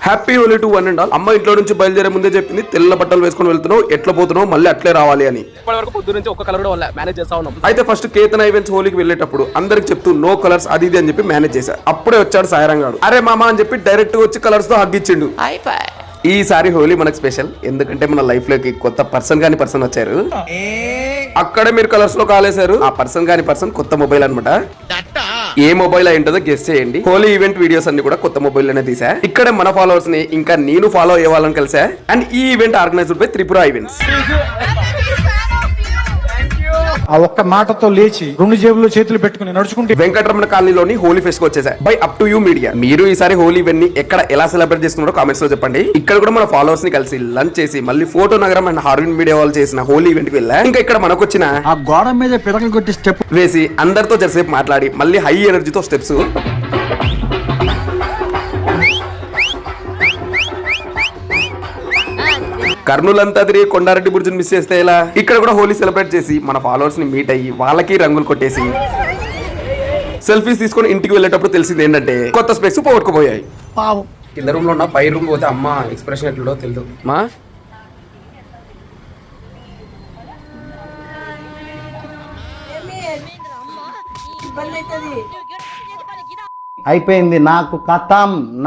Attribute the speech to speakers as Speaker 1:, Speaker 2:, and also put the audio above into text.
Speaker 1: Happy Holi to one and all. అమ్మ ఇంట్లో నుంచి బయలుదేరే ముందే చెప్పింది, తెల్ల బట్టలు వేసుకొని వెళ్తున్నావు, ఎట్లా పోతున్నావు, మళ్ళీ అట్లే రావాలి అని.
Speaker 2: ఇప్పటివరకు పొద్దు నుంచి ఒక కలర్ కూడా మేనేజ్ చేస్తా ఉన్నాం.
Speaker 1: అయితే ఫస్ట్ కేతన్ ఈవెంట్స్ హోలీకి వెళ్ళేటప్పుడు అందరికి చెప్తూ నో కలర్స్ అది ఇది అని చెప్పి మేనేజ్ చేశా. అప్పుడే వచ్చాడు సాయిరాం గాడు. అరే మామ అని చెప్పి డైరెక్ట్ వచ్చి కలర్స్ తో హగ్ ఇచ్చిండు. ఈసారి హోలీ మనకు స్పెషల్, ఎందుకంటే మన లైఫ్ లోకి కొత్త పర్సన్ వచ్చారు. అక్కడే మీరు కలర్స్ లో కాలేశారు. ఆ పర్సన్ కాని పర్సన్ కొత్త మొబైల్ అన్నమాట. ఏ మొబైల్ అయింటుందో గెస్ చేయండి. హోలీ ఈవెంట్ వీడియోస్ అన్ని కూడా కొత్త మొబైల్ లోనే తీసా. ఇక్కడ మన ఫాలోవర్స్ ని ఇంకా నేను ఫాలో అయ్యే వాళ్ళని కలిసా. అండ్ ఈ event organised by Tripura events.
Speaker 3: ఆ ఒక్క మాటతో లేచి రెండు జేబుల్లో చేతులు పెట్టుకుని నడుచుకుంటే
Speaker 1: వెంకటరమణ కాలనీలోని హోలీ ఫెస్ట్ వచ్చేసా. By up to you media. మీరు ఈసారి హోలీ ఈవెంట్ ని ఎక్కడ ఎలా సెలబ్రేట్ చేసుకున్నారో కామెంట్స్ లో చెప్పండి. ఇక్కడ కూడా మన ఫాలోవర్స్ ని కలిసి లంచ్ చేసి మళ్ళీ ఫోటో నగరం అండ్ హార్విన్ మీడియా వాళ్ళు చేసిన హోలీ ఈవెంట్ కి వెళ్ళా. ఇంకా ఇక్కడ మనకు వచ్చిన
Speaker 3: ఆ గోడ మీద పిడకలు కొట్టి స్టెప్
Speaker 1: వేసి అందరితో జరసేపు మాట్లాడి మళ్ళీ హై ఎనర్జీతో స్టెప్స్. కర్నూలంతా తిరిగి కొండారెడ్డి బుర్జుని మిస్ చేస్తే ఇలా. ఇక్కడ కూడా హోలీ సెలబ్రేట్ చేసి మన ఫాలోవర్స్ ని మీట్ అయ్యి వాళ్ళకి రంగులు కొట్టేసి సెల్ఫీస్ తీసుకొని ఇంటికి వెళ్ళేటప్పుడు తెలిసింది ఏంటంటే కొత్త స్పెక్స్ పోగొట్టుకుపోయాయి.
Speaker 3: పావం
Speaker 1: కింద రూమ్ లో ఉన్న పై రూమ్ పోతే అమ్మ ఎక్స్ప్రెషన్ ఎట్లుండో తెలియదు. మా
Speaker 4: అయిపోయింది నాకు కథం.